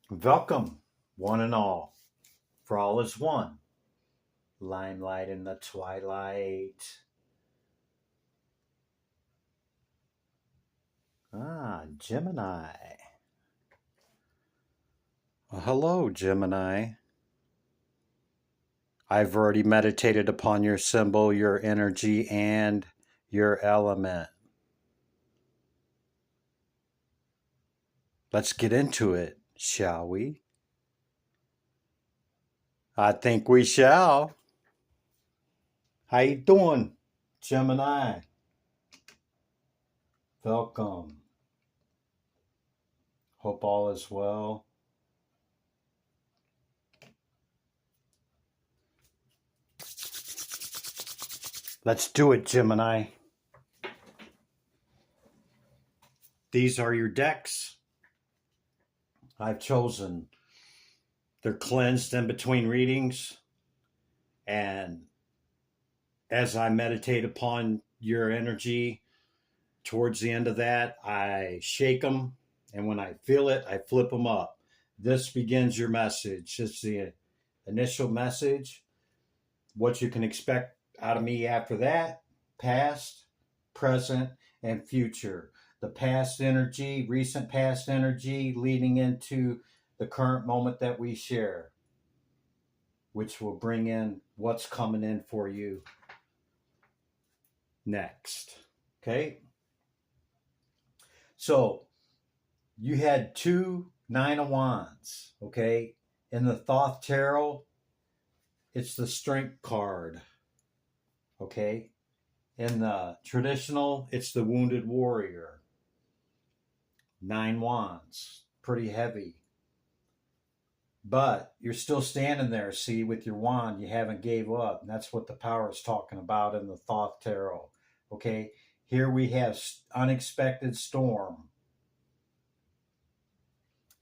Welcome, one and all, for all is one. Limelight in the twilight. Gemini. Well, hello, Gemini. I've already meditated upon your symbol, your energy, and your element. Let's get into it, shall we? I think we shall. How you doing, Gemini? Welcome. Hope all is well. Let's do it, Gemini. These are your decks I've chosen. They're cleansed in between readings. And as I meditate upon your energy, towards the end of that, I shake them. And when I feel it, I flip them up. This begins your message. It's the initial message. What you can expect out of me after that: past, present, and future. The past energy, recent past energy, leading into the current moment that we share, which will bring in what's coming in for you next. Okay? So you had two Nine of Wands. Okay? In the Thoth Tarot, it's the Strength card. Okay? In the traditional, it's the Wounded Warrior. 9 Wands. Pretty heavy. But you're still standing there, see, with your wand. You haven't gave up. And that's what the power is talking about in the Thoth Tarot. Okay? Here we have unexpected storm.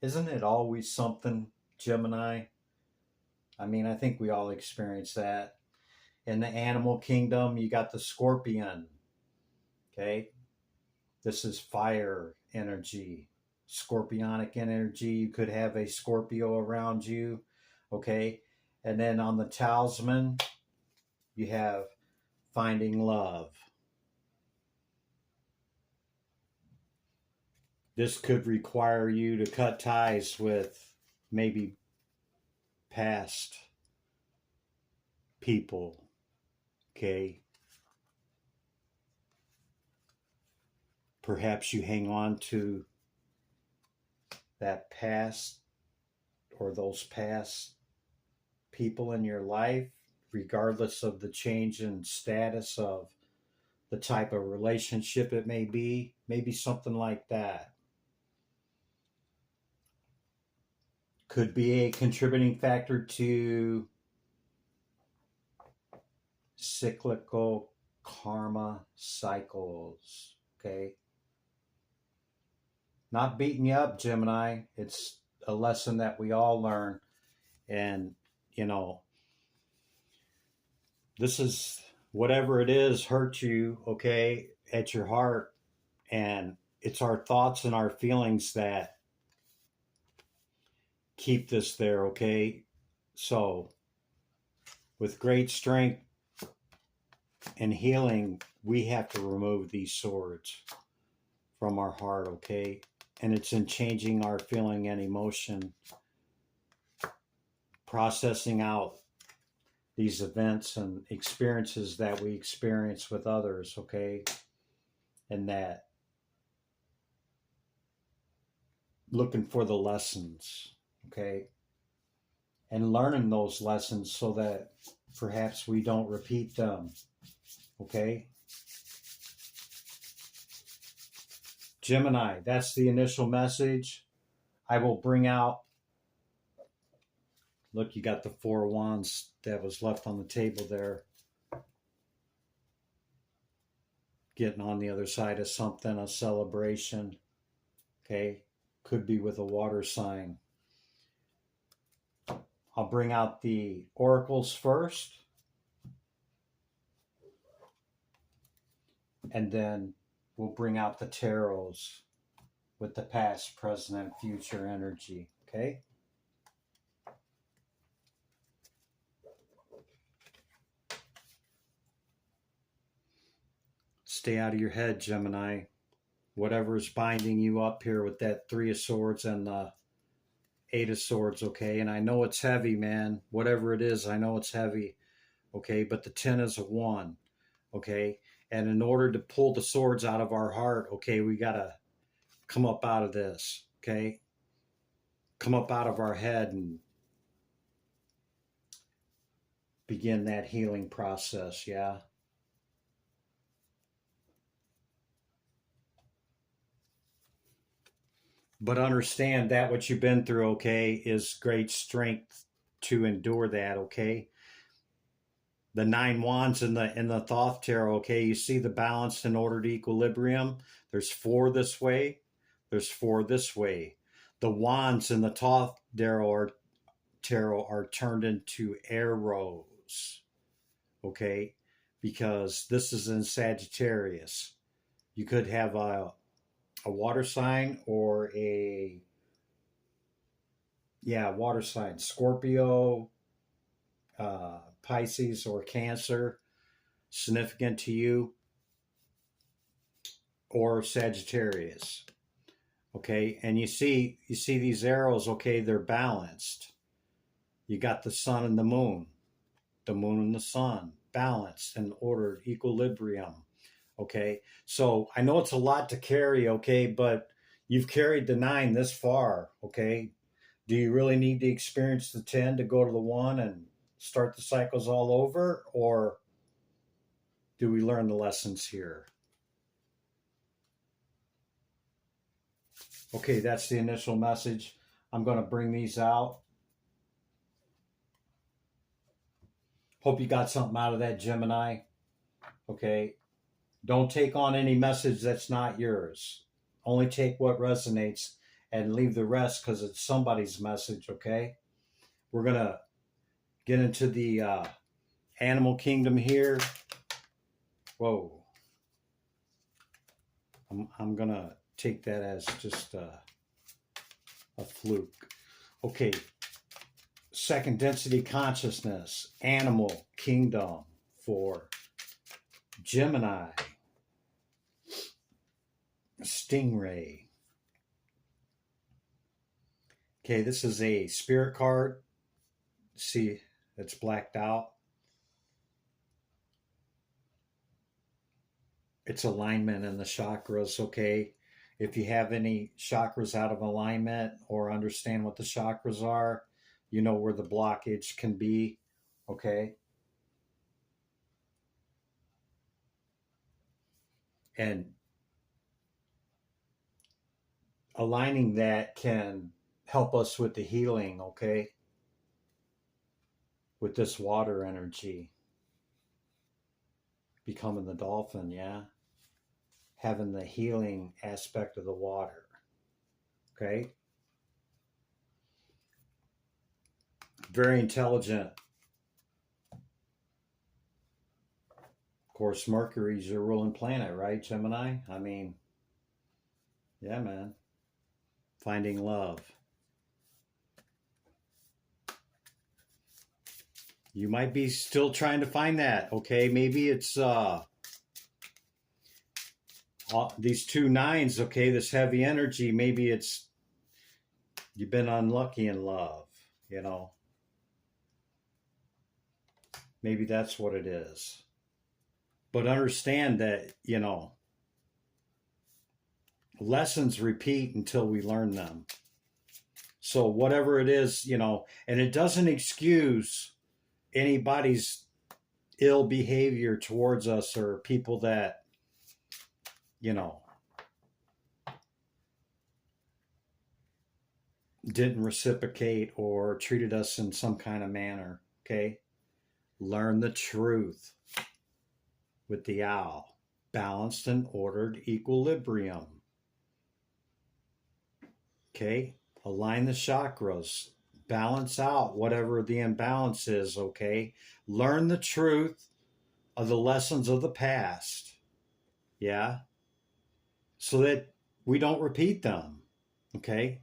Isn't it always something, Gemini? I mean, I think we all experience that. In the animal kingdom, you got the scorpion. Okay? This is fire energy, scorpionic energy. You could have a Scorpio around you. Okay? And then on the talisman, you have finding love. This could require you to cut ties with maybe past people. Okay? Perhaps you hang on to that past or those past people in your life, regardless of the change in status of the type of relationship it may be, maybe something like that. Could be a contributing factor to cyclical karma cycles. Okay? Not beating you up, Gemini. It's a lesson that we all learn. And, this is whatever it is hurt you, okay, at your heart. And it's our thoughts and our feelings that keep this there, okay? So, with great strength and healing, we have to remove these swords from our heart, okay? And it's in changing our feeling and emotion, processing out these events and experiences that we experience with others, okay? And that looking for the lessons, okay? And learning those lessons so that perhaps we don't repeat them, okay? Gemini, that's the initial message. I will bring out, look, you got the 4 wands that was left on the table there. Getting on the other side of something, a celebration, okay? Could be with a water sign. I'll bring out the oracles first. And then we'll bring out the tarots with the past, present, and future energy, okay? Stay out of your head, Gemini. Whatever is binding you up here with that Three of Swords and the Eight of Swords, okay? And I know it's heavy, man. Whatever it is, I know it's heavy, okay? But the 10 is a 1, okay? And in order to pull the swords out of our heart, okay, we got to come up out of this, okay? Come up out of our head and begin that healing process, yeah? But understand that what you've been through, okay, is great strength to endure that, okay? The 9 wands in the Thoth tarot, okay, you see the balanced and ordered equilibrium. There's 4 this way. There's 4 this way. The wands in the Thoth tarot are turned into arrows, okay? Because this is in Sagittarius. You could have a water sign or water sign, Scorpio, Pisces, or Cancer, significant to you, or Sagittarius. Okay, and you see these arrows, okay, they're balanced. You got the sun and the moon and the sun, balanced and ordered, equilibrium. Okay, so I know it's a lot to carry, okay, but you've carried the 9 this far, okay? Do you really need to experience the 10 to go to the 1 and start the cycles all over, or do we learn the lessons here? Okay, that's the initial message. I'm going to bring these out. Hope you got something out of that, Gemini. Okay. Don't take on any message that's not yours. Only take what resonates and leave the rest because it's somebody's message, okay? We're going to get into the animal kingdom here. Whoa. I'm going to take that as just a fluke. Okay. Second density consciousness, animal kingdom for Gemini. Stingray. Okay, this is a spirit card. See, it's blacked out. It's alignment in the chakras, okay? If you have any chakras out of alignment or understand what the chakras are, you know where the blockage can be, okay? And aligning that can help us with the healing, okay? With this water energy. Becoming the dolphin, yeah? Having the healing aspect of the water, okay? Very intelligent. Of course, Mercury's your ruling planet, right, Gemini? I mean, yeah, man. Finding love. You might be still trying to find that, okay? Maybe it's these 2 9s, okay? This heavy energy, maybe it's you've been unlucky in love, you know? Maybe that's what it is. But understand that, you know, lessons repeat until we learn them. So whatever it is, you know, and it doesn't excuse anybody's ill behavior towards us or people that, you know, didn't reciprocate or treated us in some kind of manner, okay? Learn the truth with the owl. Balanced and ordered equilibrium. Okay? Align the chakras. Balance out whatever the imbalance is, okay? Learn the truth of the lessons of the past. Yeah? So that we don't repeat them, okay?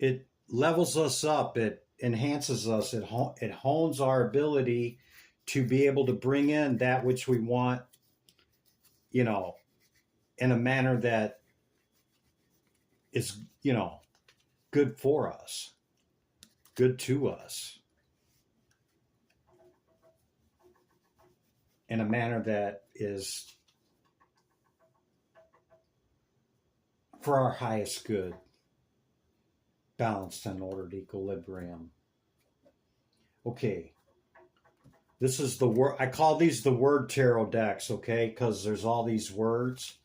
It levels us up. It enhances us. It hones our ability to be able to bring in that which we want, you know, in a manner that is, you know, good for us, good to us, in a manner that is for our highest good, balanced and ordered equilibrium. Okay, this is the word, I call these the word tarot decks, okay, because there's all these words,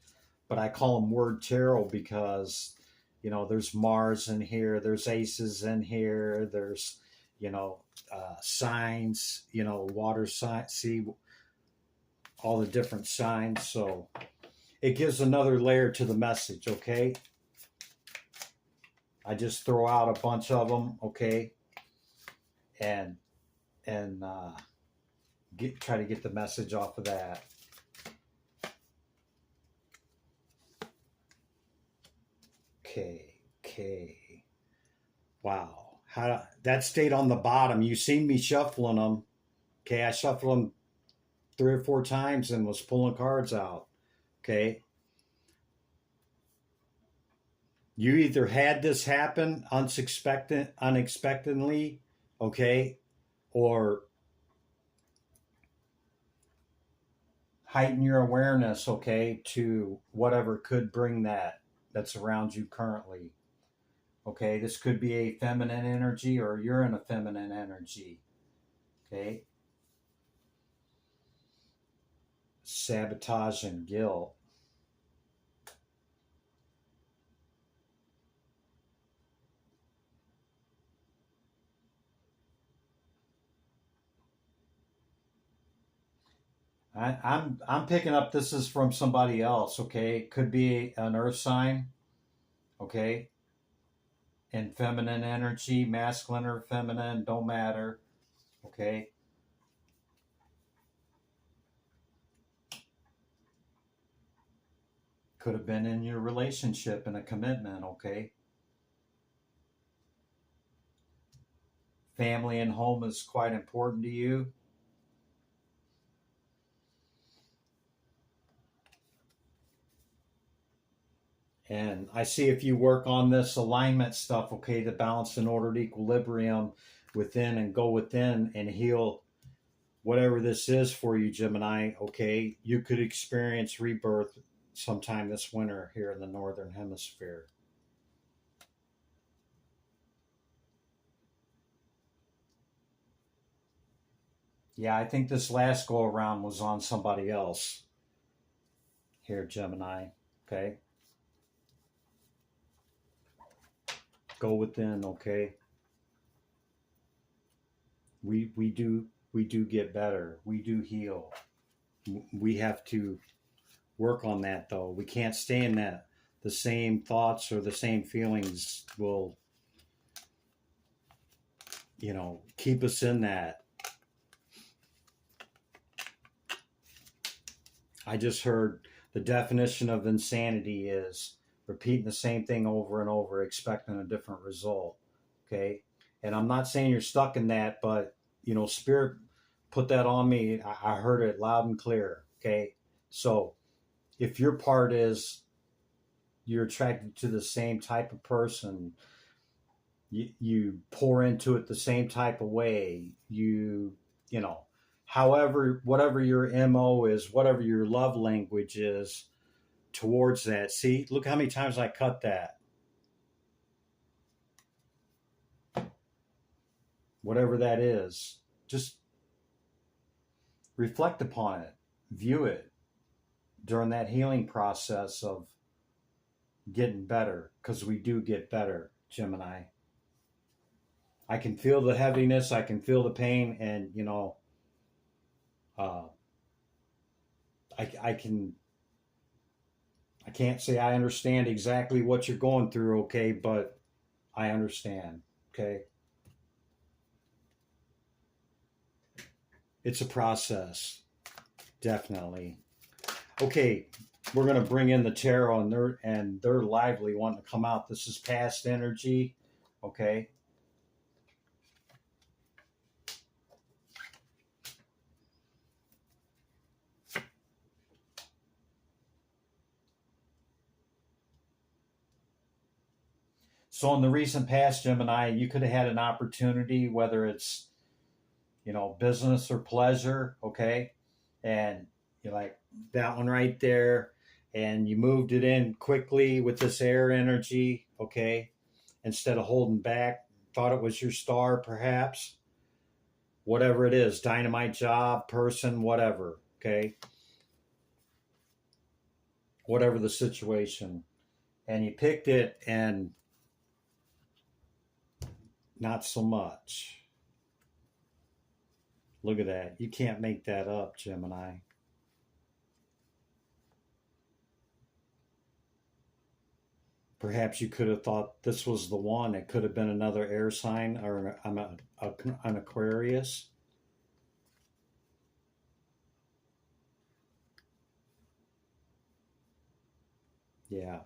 but I call them word tarot because, you know, there's Mars in here, there's aces in here, there's, you know, signs, you know, water signs, see all the different signs. So it gives another layer to the message, okay? I just throw out a bunch of them, okay? And try to get the message off of that. Okay. Wow. That stayed on the bottom. You seen me shuffling them. Okay, I shuffled them 3 or 4 times and was pulling cards out. Okay. You either had this happen unexpectedly, okay, or heighten your awareness, okay, to whatever could bring that's around you currently. Okay, this could be a feminine energy or you're in a feminine energy. Okay. Sabotage and guilt. I'm picking up this is from somebody else, okay? It could be an earth sign, okay? And feminine energy, masculine or feminine, don't matter, okay? Could have been in your relationship and a commitment, okay? Family and home is quite important to you. And I see if you work on this alignment stuff, okay, the balanced and ordered equilibrium within and go within and heal whatever this is for you, Gemini, okay, you could experience rebirth sometime this winter here in the Northern Hemisphere. Yeah, I think this last go around was on somebody else here, Gemini, okay? Go within, okay? We do get better. We do heal. We have to work on that though. We can't stay in that. The same thoughts or the same feelings will, you know, keep us in that. I just heard the definition of insanity is repeating the same thing over and over, expecting a different result. Okay. And I'm not saying you're stuck in that, but, you know, Spirit put that on me. I heard it loud and clear. Okay. So if your part is you're attracted to the same type of person, you pour into it the same type of way, you know, however, whatever your MO is, whatever your love language is towards that. See, look how many times I cut that. Whatever that is, just reflect upon it, view it during that healing process of getting better, because we do get better, Gemini. I can feel the heaviness, I can feel the pain, and, you know, uh, I can't say I understand exactly what you're going through, okay, but I understand, okay? It's a process, definitely. Okay, we're going to bring in the tarot, and they're lively, wanting to come out. This is past energy, okay? So in the recent past, Gemini, you could have had an opportunity, whether it's, business or pleasure, okay? And you're like, that one right there, and you moved it in quickly with this air energy, okay? Instead of holding back, thought it was your star, perhaps. Whatever it is, dynamite job, person, whatever, okay? Whatever the situation. And you picked it, and not so much. Look at that. You can't make that up, Gemini. Perhaps you could have thought this was the one. It could have been another air sign or an Aquarius. Yeah,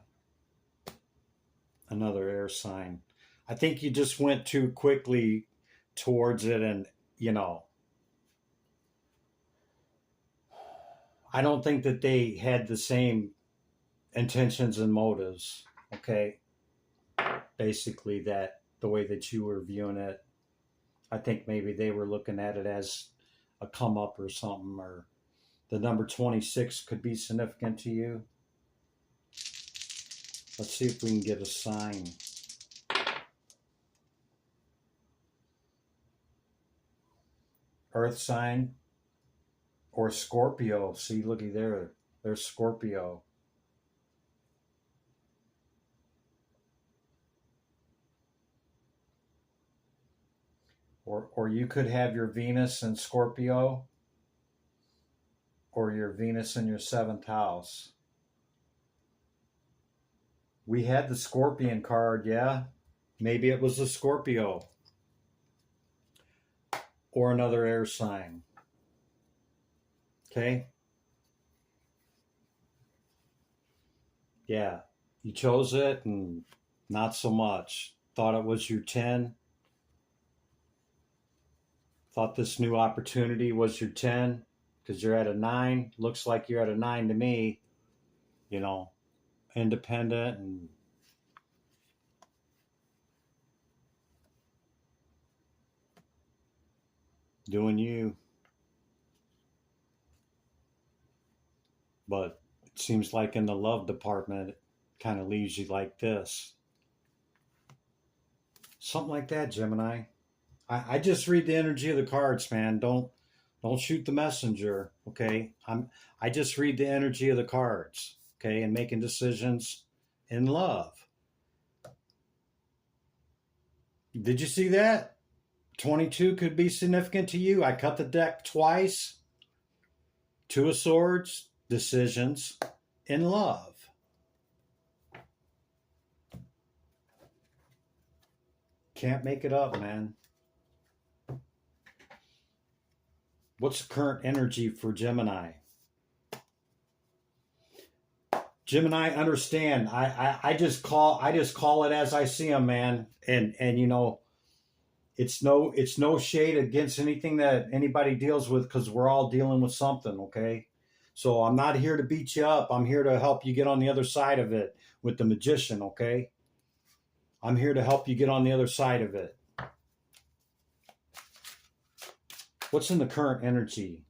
another air sign. I think you just went too quickly towards it, and I don't think that they had the same intentions and motives, okay? Basically, that the way that you were viewing it, I think maybe they were looking at it as a come up or something, or the number 26 could be significant to you. Let's see if we can get a sign. Earth sign or Scorpio. See, looky there. There's Scorpio. Or you could have your Venus in Scorpio, or your Venus in your 7th house. We had the Scorpion card, yeah. Maybe it was a Scorpio. Or another air sign. Okay? Yeah. You chose it, and not so much. Thought it was your 10. Thought this new opportunity was your 10 because you're at a 9. Looks like you're at a 9 to me. Independent and doing you. But it seems like in the love department, it kind of leaves you like this. Something like that, Gemini. I just read the energy of the cards, man. Don't shoot the messenger, okay? I just read the energy of the cards, okay, and making decisions in love. Did you see that? 22 could be significant to you. I cut the deck twice. 2 of Swords, decisions in love. Can't make it up, man. What's the current energy for Gemini? Gemini, understand. I just call it as I see them, man. And it's no shade against anything that anybody deals with, because we're all dealing with something, okay? So I'm not here to beat you up. I'm here to help you get on the other side of it with the Magician, okay? I'm here to help you get on the other side of it. What's in the current energy?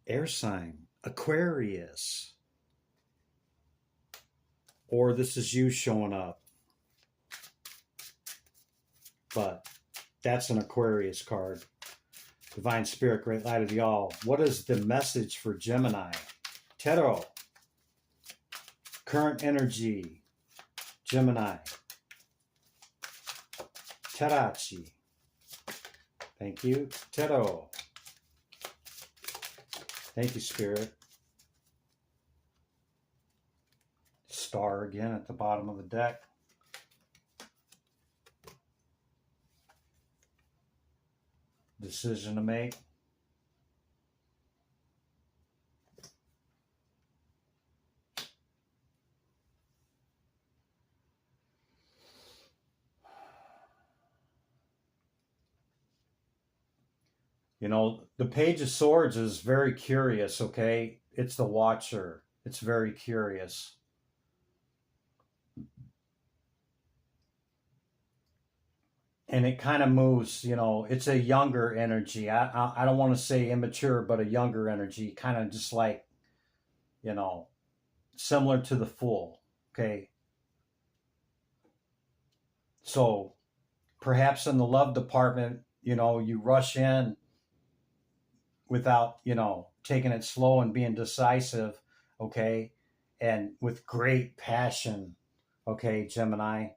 Air sign, Aquarius. Or this is you showing up. But that's an Aquarius card. Divine Spirit, Great Light of the All. What is the message for Gemini? Tarot. Current energy. Gemini. Tarachi. Thank you. Tarot. Thank you, Spirit. Star again at the bottom of the deck. Decision to make. The Page of Swords is very curious, okay? It's the Watcher. It's very curious. and it kind of moves, you know, it's a younger energy. I don't want to say immature, but a younger energy, kind of just like, you know, similar to the Fool. Okay. So perhaps in the love department, you know, you rush in without, you know, taking it slow and being decisive. Okay. And with great passion. Okay, Gemini,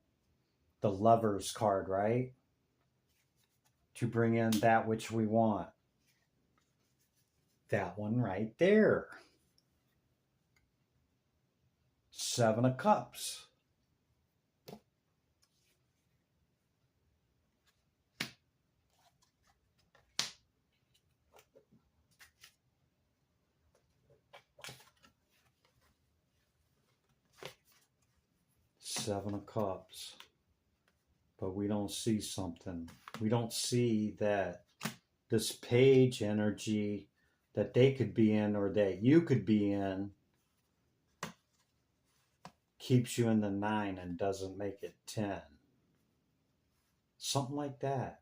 the Lover's card, right? To bring in that which we want. That one right there. 7 of Cups. Seven of Cups. But we don't see something. We don't see that this page energy that they could be in or that you could be in keeps you in the 9 and doesn't make it 10. Something like that.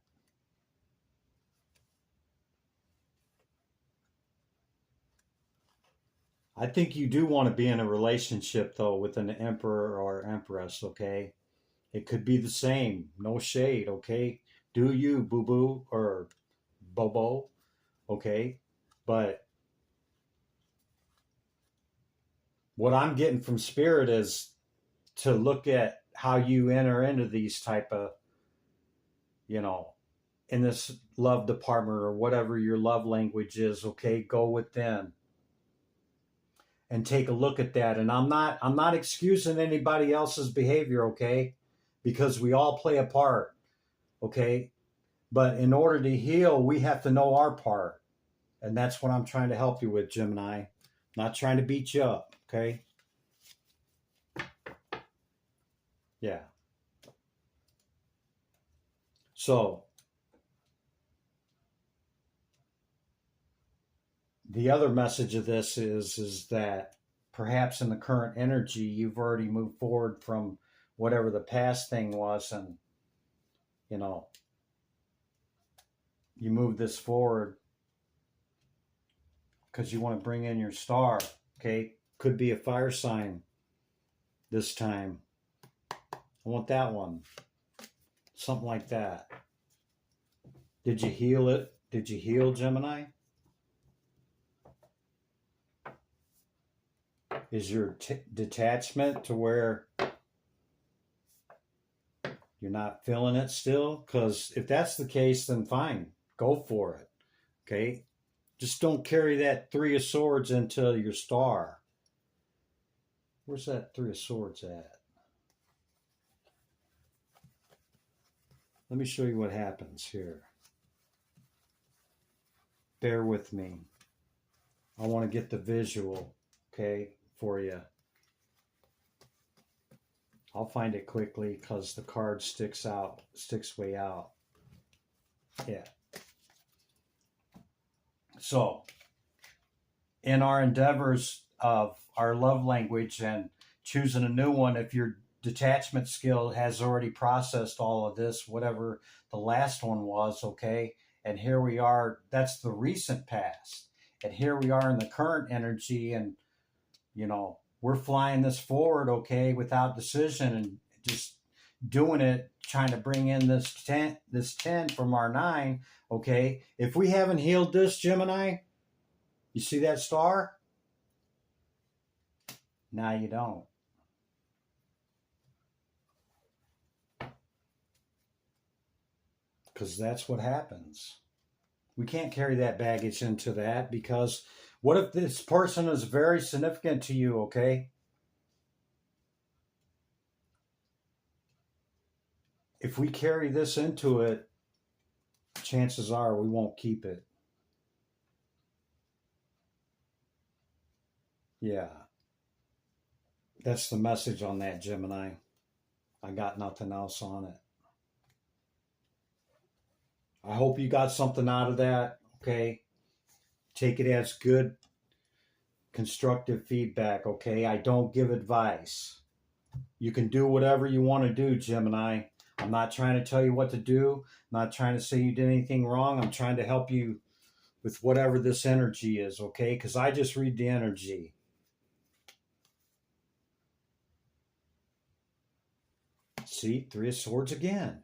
I think you do want to be in a relationship, though, with an emperor or empress, okay? It could be the same. No shade, okay? Do you, boo-boo, or bobo, okay? But what I'm getting from Spirit is to look at how you enter into these type of, you know, in this love department or whatever your love language is, okay? Go within and take a look at that. And I'm not excusing anybody else's behavior, okay? Because we all play a part, okay? But in order to heal, we have to know our part. And that's what I'm trying to help you with, Gemini. Not trying to beat you up, okay? Yeah. So, the other message of this is that perhaps in the current energy, you've already moved forward from whatever the past thing was, and, you know, you move this forward because you want to bring in your star, okay? Could be a fire sign this time. I want that one. Something like that. Did you heal it? Did you heal, Gemini? Is your detachment to where you're not feeling it still? Because if that's the case, then fine. Go for it. Okay? Just don't carry that 3 of Swords into your star. Where's that 3 of Swords at? Let me show you what happens here. Bear with me. I want to get the visual, okay, for you. I'll find it quickly because the card sticks way out. Yeah. So, in our endeavors of our love language and choosing a new one, if your detachment skill has already processed all of this, whatever the last one was, okay, and here we are, that's the recent past. And here we are in the current energy, and, you know, we're flying this forward, okay, without decision and just doing it, trying to bring in this 10 from our 9, okay? If we haven't healed this, Gemini, you see that star? Now you don't. Because that's what happens. We can't carry that baggage into that, because what if this person is very significant to you, okay? If we carry this into it, chances are we won't keep it. Yeah. That's the message on that, Gemini. I got nothing else on it. I hope you got something out of that, okay? Take it as good, constructive feedback, okay? I don't give advice. You can do whatever you want to do, Gemini. I'm not trying to tell you what to do. I'm not trying to say you did anything wrong. I'm trying to help you with whatever this energy is, okay? Because I just read the energy. See, Three of Swords again.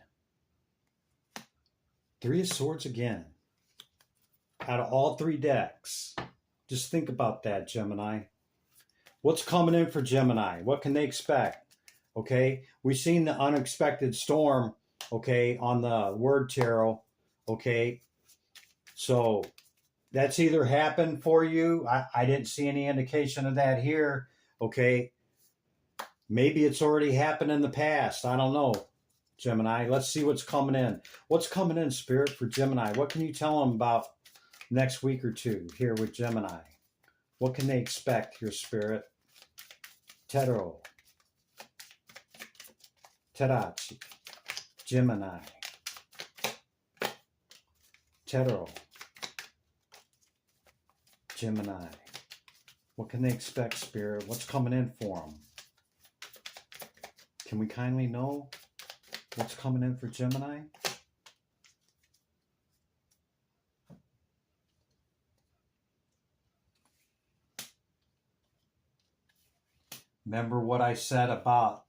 Three of Swords again. Out of all three decks. Just think about that, Gemini. What's coming in for Gemini? What can they expect? Okay, we've seen the unexpected storm, okay, on the word tarot, okay? So that's either happened for you. I didn't see any indication of that here, okay? Maybe it's already happened in the past. I don't know, Gemini. Let's see what's coming in. What's coming in, Spirit, for Gemini? What can you tell them about next week or two here with Gemini? What can they expect here, Spirit? Tarot. Tarachi. Gemini. Tarot. Gemini. What can they expect, Spirit? What's coming in for them? Can we kindly know what's coming in for Gemini? Remember what I said about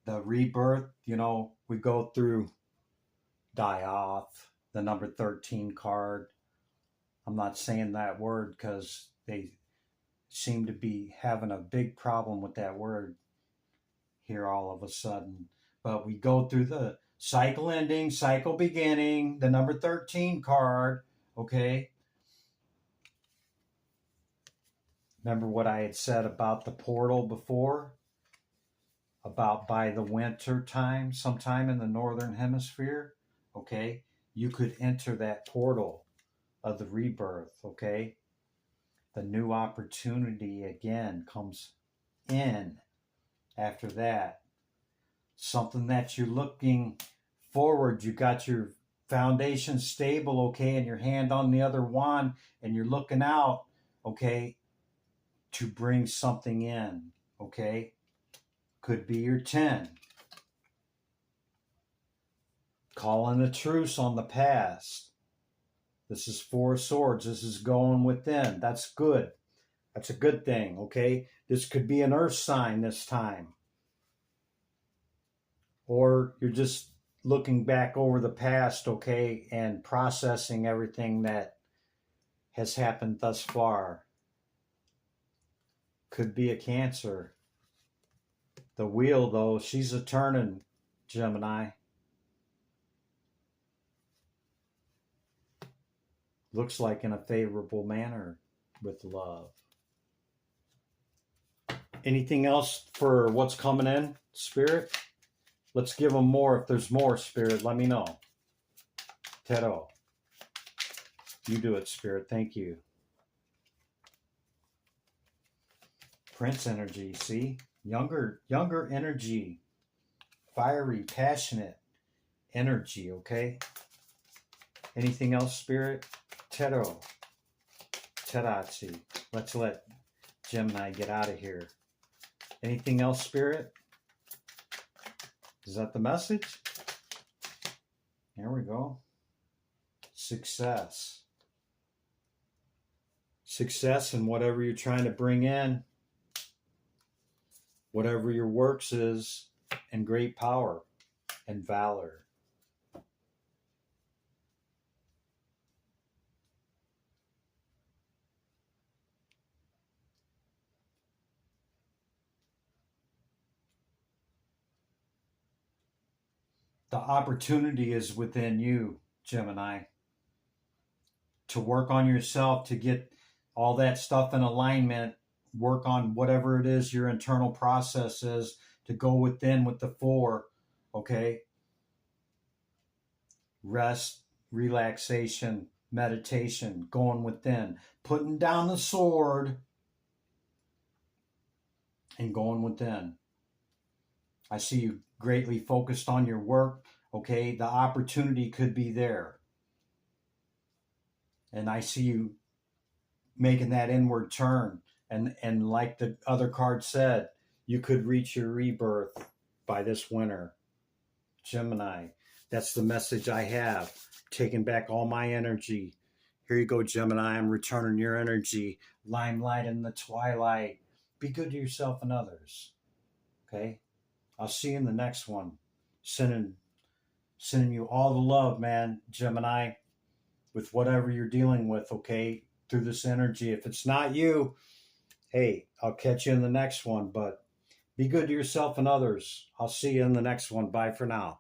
the rebirth? You know, we go through die off, the number 13 card. I'm not saying that word because they seem to be having a big problem with that word here all of a sudden. But we go through the cycle ending, cycle beginning, the number 13 card, okay? Remember what I had said about the portal before? About by the winter time, sometime in the northern hemisphere, okay? You could enter that portal of the rebirth, okay? The new opportunity again comes in after that. Something that you're looking forward. You got your foundation stable, okay, and your hand on the other wand, and you're looking out, okay, to bring something in, okay? Could be your 10. Calling a truce on the past. This is Four of Swords. This is going within. That's good. That's a good thing, okay? This could be an earth sign this time. Or you're just looking back over the past, okay, and processing everything that has happened thus far. Could be a Cancer. The wheel, though, she's a turning, Gemini. Looks like in a favorable manner with love. Anything else for what's coming in, Spirit? Let's give them more. If there's more, Spirit, let me know. Tarot. You do it, Spirit. Thank you. Prince energy, see? Younger energy. Fiery, passionate energy, okay? Anything else, Spirit? Tarot. Tarachi. Let's let Gemini get out of here. Anything else, Spirit? Is that the message? Here we go. Success. Success in whatever you're trying to bring in. Whatever your works is. And great power and valor. The opportunity is within you, Gemini, to work on yourself, to get all that stuff in alignment, work on whatever it is your internal process is, to go within with the 4, okay? Rest, relaxation, meditation, going within, putting down the sword and going within. I see you greatly focused on your work, okay? The opportunity could be there. And I see you making that inward turn. And like the other card said, you could reach your rebirth by this winter. Gemini. That's the message I have. Taking back all my energy. Here you go, Gemini. I'm returning your energy. Limelight in the twilight. Be good to yourself and others. Okay? I'll see you in the next one. Sending you all the love, man, Gemini, with whatever you're dealing with, okay? Through this energy. If it's not you, hey, I'll catch you in the next one, but be good to yourself and others. I'll see you in the next one. Bye for now.